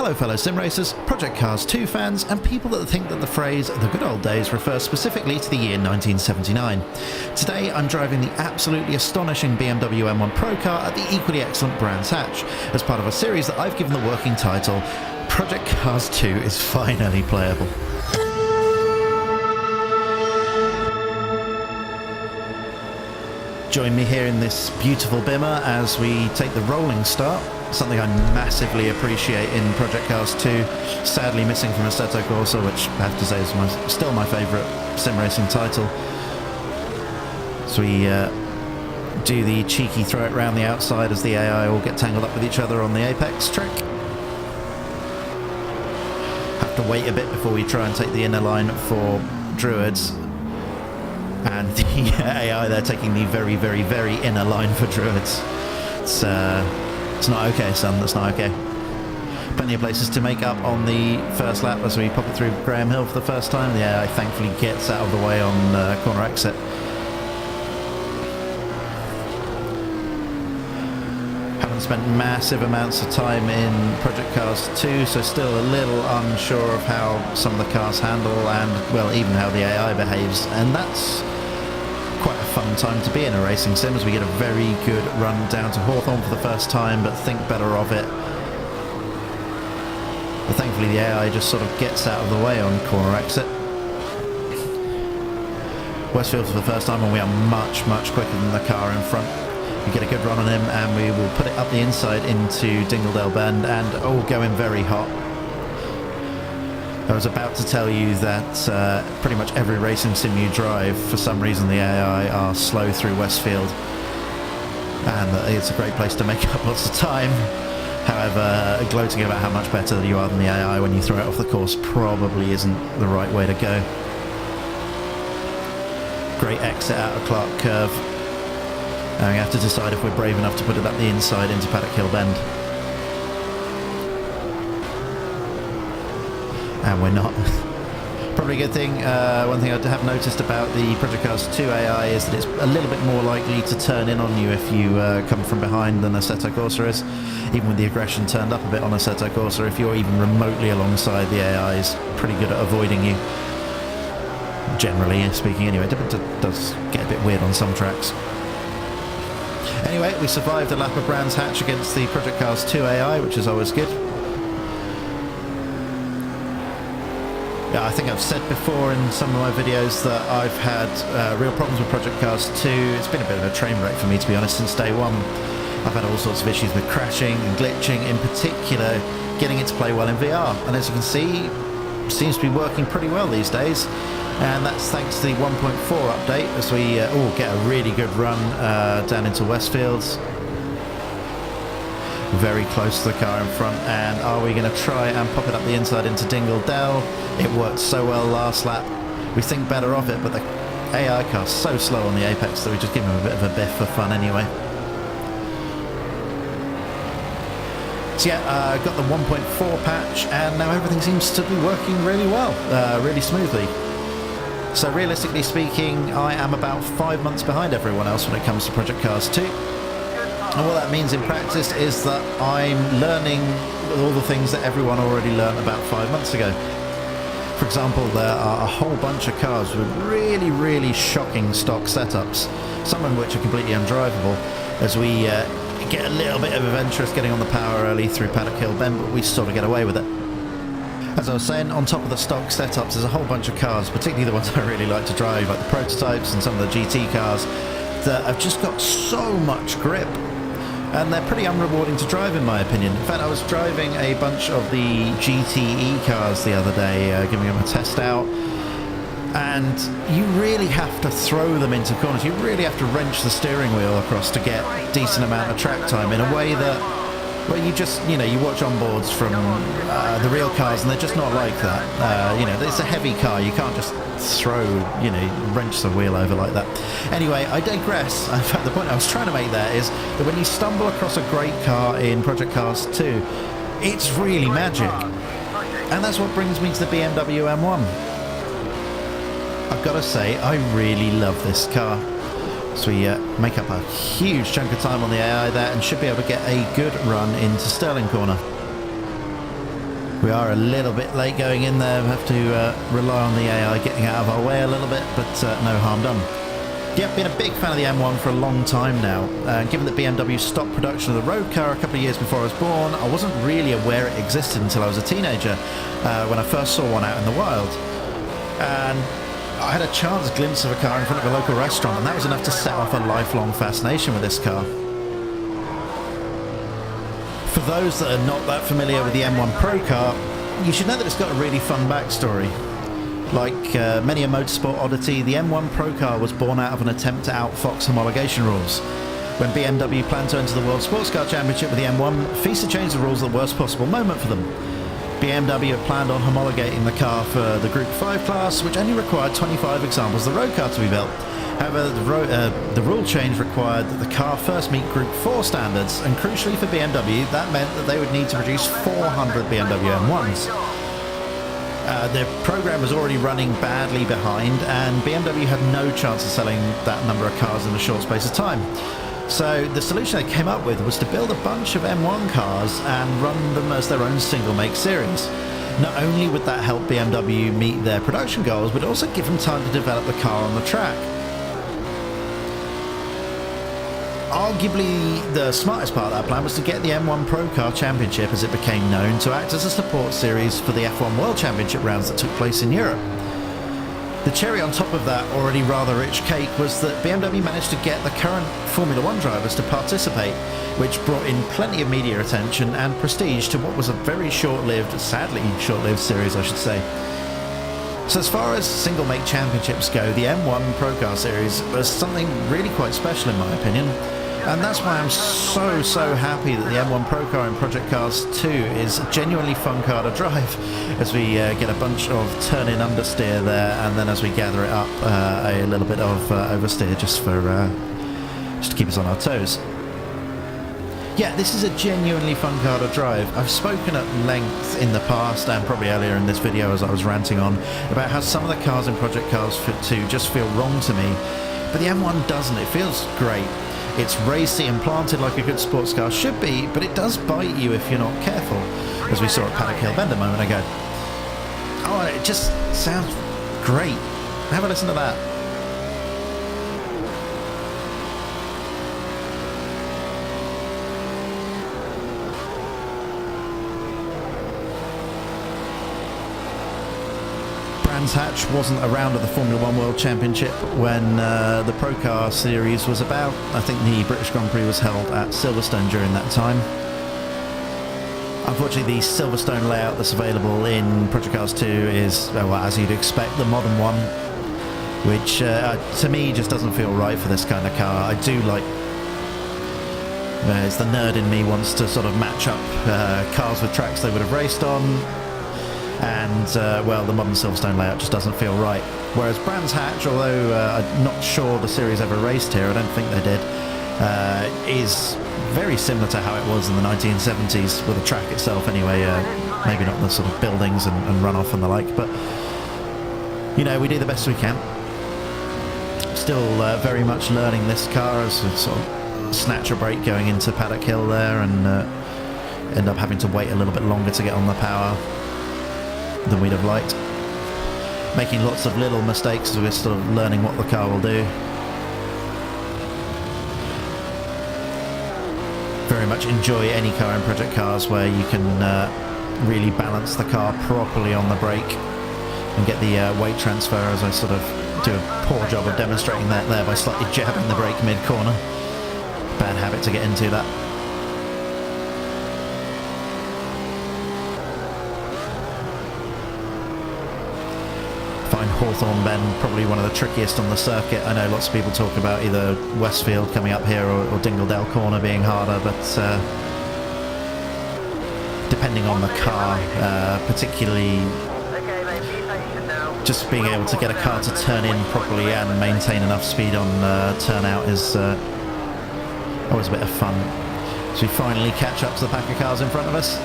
Hello fellow sim racers, Project Cars 2 fans, and people that think that the phrase "the good old days" refers specifically to the year 1979. Today I'm driving the absolutely astonishing BMW M1 Procar at the equally excellent Brands Hatch, as part of a series that I've given the working title, Project Cars 2 is finally playable. Join me here in this beautiful bimmer as we take the rolling start, something I massively appreciate in Project Cars 2, sadly missing from Assetto Corsa, which I have to say is still my favourite sim racing title. So we do the cheeky throw it round the outside as the AI all get tangled up with each other on the apex trick. Have to wait a bit before we try and take the inner line for Druids. And the AI there taking the very, very, very inner line for Druids. It's not okay, son, that's not okay. Plenty of places to make up on the first lap as we pop it through Graham Hill for the first time. The AI thankfully gets out of the way on corner exit. Haven't spent massive amounts of time in Project Cars 2, so still a little unsure of how some of the cars handle and, well, even how the AI behaves. And that's quite a fun time to be in a racing sim, as we get a very good run down to Hawthorne for the first time, but think better of it. But thankfully the AI just sort of gets out of the way on corner exit. Westfield for the first time, and we are much, much quicker than the car in front. We get a good run on him, and we will put it up the inside into Dingledale Bend, and oh, going very hot. I was about to tell you that pretty much every racing sim you drive, for some reason the AI are slow through Westfield, and it's a great place to make up lots of time. However, gloating about how much better you are than the AI when you throw it off the course probably isn't the right way to go. Great exit out of Clark Curve, and we have to decide if we're brave enough to put it up the inside into Paddock Hill Bend. And we're not. Probably a good thing. One thing I have noticed about the Project Cars 2 AI is that it's a little bit more likely to turn in on you if you come from behind than Assetto Corsa is. Even with the aggression turned up a bit on Assetto Corsa, if you're even remotely alongside, the AI is pretty good at avoiding you. Generally speaking, anyway. It does get a bit weird on some tracks. Anyway, we survived a lap of Brands Hatch against the Project Cars 2 AI, which is always good. Yeah, I think I've said before in some of my videos that I've had real problems with Project Cars 2. It's been a bit of a train wreck for me, to be honest, since day one. I've had all sorts of issues with crashing and glitching, in particular getting it to play well in VR. And as you can see, it seems to be working pretty well these days. And that's thanks to the 1.4 update, as we all get a really good run down into Westfields. Very close to the car in front, and are we going to try and pop it up the inside into Dingledale? It worked so well last lap. We think better of it, but the AI car's so slow on the apex that we just give him a bit of a biff for fun anyway. So yeah, got the 1.4 patch, and now everything seems to be working really well, really smoothly. So realistically speaking, I am about 5 months behind everyone else when it comes to Project Cars 2. And what that means in practice is that I'm learning all the things that everyone already learned about 5 months ago. For example, there are a whole bunch of cars with really, really shocking stock setups, some of which are completely undrivable, as we get a little bit of adventurous getting on the power early through Paddock Hill Bend, but we sort of get away with it. As I was saying, on top of the stock setups, there's a whole bunch of cars, particularly the ones I really like to drive, like the prototypes and some of the GT cars, that have just got so much grip. And they're pretty unrewarding to drive, in my opinion. In fact, I was driving a bunch of the GTE cars the other day, giving them a test out, and you really have to throw them into corners. You really have to wrench the steering wheel across to get a decent amount of track time in a way that, well, you just, you know, you watch onboards from the real cars, and they're just not like that. You know, it's a heavy car. You can't just throw, you know, wrench the wheel over like that. Anyway, I digress. In fact, the point I was trying to make there is that when you stumble across a great car in Project Cars 2, it's really magic. And that's what brings me to the BMW M1. I've got to say, I really love this car. So we make up a huge chunk of time on the AI there, and should be able to get a good run into Stirling Corner. We are a little bit late going in there. We have to rely on the AI getting out of our way a little bit, but no harm done. Yeah, I've been a big fan of the M1 for a long time now. Given that BMW stopped production of the road car a couple of years before I was born, I wasn't really aware it existed until I was a teenager, when I first saw one out in the wild. And I had a chance glimpse of a car in front of a local restaurant, and that was enough to set off a lifelong fascination with this car. For those that are not that familiar with the M1 Procar, you should know that it's got a really fun backstory. Like many a motorsport oddity, the M1 Procar was born out of an attempt to outfox homologation rules. When BMW planned to enter the World Sports Car Championship with the M1, FISA changed the rules at the worst possible moment for them. BMW had planned on homologating the car for the Group 5 class, which only required 25 examples of the road car to be built. However, the rule change required that the car first meet Group 4 standards, and crucially for BMW, that meant that they would need to produce 400 BMW M1s. Their program was already running badly behind, and BMW had no chance of selling that number of cars in a short space of time. So the solution they came up with was to build a bunch of M1 cars and run them as their own single-make series. Not only would that help BMW meet their production goals, but also give them time to develop the car on the track. Arguably, the smartest part of that plan was to get the M1 Procar Championship, as it became known, to act as a support series for the F1 World Championship rounds that took place in Europe. The cherry on top of that already rather rich cake was that BMW managed to get the current Formula 1 drivers to participate, which brought in plenty of media attention and prestige to what was a very short-lived, sadly short-lived series, I should say. So as far as single-make championships go, the M1 Procar series was something really quite special in my opinion. And that's why I'm so happy that the M1 Procar in Project Cars 2 is a genuinely fun car to drive, as we get a bunch of turn-in understeer there, and then as we gather it up, a little bit of oversteer just to keep us on our toes. Yeah, this is a genuinely fun car to drive. I've spoken at length in the past, and probably earlier in this video as I was ranting on, about how some of the cars in Project Cars 2 just feel wrong to me, but the M1 doesn't. It feels great. It's racy and planted like a good sports car should be, but it does bite you if you're not careful, as we saw at Paddock Hill Bend a moment ago. Oh, it just sounds great. Have a listen to that. Brands Hatch wasn't around at the Formula 1 World Championship when the Procar series was about. I think the British Grand Prix was held at Silverstone during that time. Unfortunately, the Silverstone layout that's available in Project Cars 2 is, well, as you'd expect, the modern one, which to me just doesn't feel right for this kind of car. I do like... it's the nerd in me wants to sort of match up cars with tracks they would have raced on. And, well, the modern Silverstone layout just doesn't feel right. Whereas Brands Hatch, although I'm not sure the series ever raced here, I don't think they did, is very similar to how it was in the 1970s, with the track itself anyway. Maybe not the sort of buildings and runoff and the like, but, you know, we do the best we can. Still very much learning this car, as we sort of snatch a break going into Paddock Hill there, and end up having to wait a little bit longer to get on the power than we'd have liked, making lots of little mistakes as we're still learning what the car will do. Very much enjoy any car in Project Cars where you can really balance the car properly on the brake and get the weight transfer, as I sort of do a poor job of demonstrating that there by slightly jabbing the brake mid-corner. Bad habit to get into, that. Hawthorne Bend, probably one of the trickiest on the circuit. I know lots of people talk about either Westfield coming up here or Dingledale Corner being harder, but depending on the car, particularly just being able to get a car to turn in properly and maintain enough speed on turnout is always a bit of fun. So we finally catch up to the pack of cars in front of us.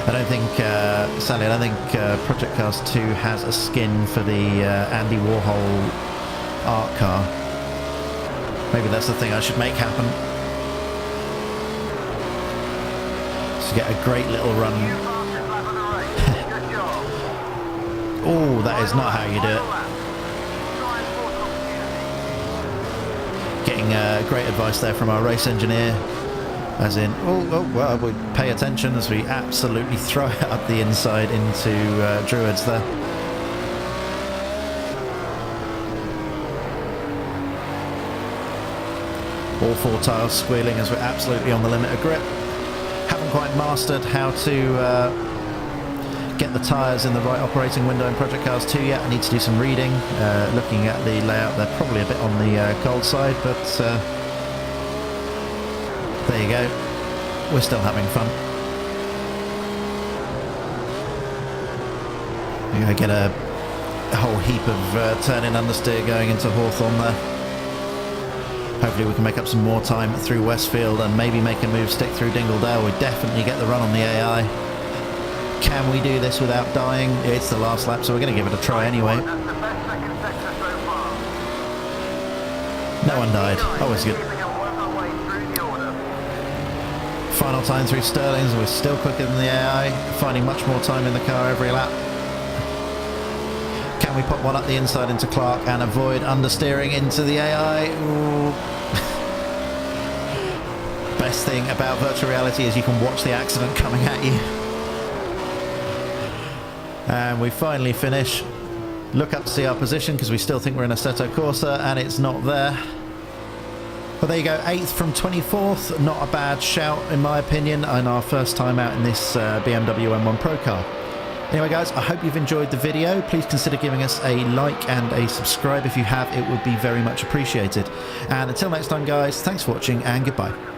I don't think, sadly, I don't think Project Cars 2 has a skin for the Andy Warhol art car. Maybe that's the thing I should make happen. to get a great little run. Oh, that is not how you do it. Getting great advice there from our race engineer. As in, well, we pay attention as we absolutely throw it up the inside into Druids there. All 4 tyres squealing as we're absolutely on the limit of grip. Haven't quite mastered how to get the tyres in the right operating window in Project Cars 2 yet. I need to do some reading. Looking at the layout, they're probably a bit on the cold side, but there you go. We're still having fun. We're going to get a whole heap of turning understeer going into Hawthorne there. Hopefully we can make up some more time through Westfield and maybe make a move stick through Dingledale. We definitely get the run on the AI. Can we do this without dying? It's the last lap, so we're going to give it a try anyway. No one died. Always good. Final time through Stirling's. We're still quicker than the AI. Finding much more time in the car every lap. Can we pop one up the inside into Clark and avoid understeering into the AI? Best thing about virtual reality is you can watch the accident coming at you. And we finally finish. Look up to see our position because we still think we're in Assetto Corsa and it's not there. But there you go, 8th from 24th. Not a bad shout in my opinion, and our first time out in this BMW M1 Procar. Anyway guys, I hope you've enjoyed the video. Please consider giving us a like and a subscribe if you have. It would be very much appreciated. And until next time guys, thanks for watching and goodbye.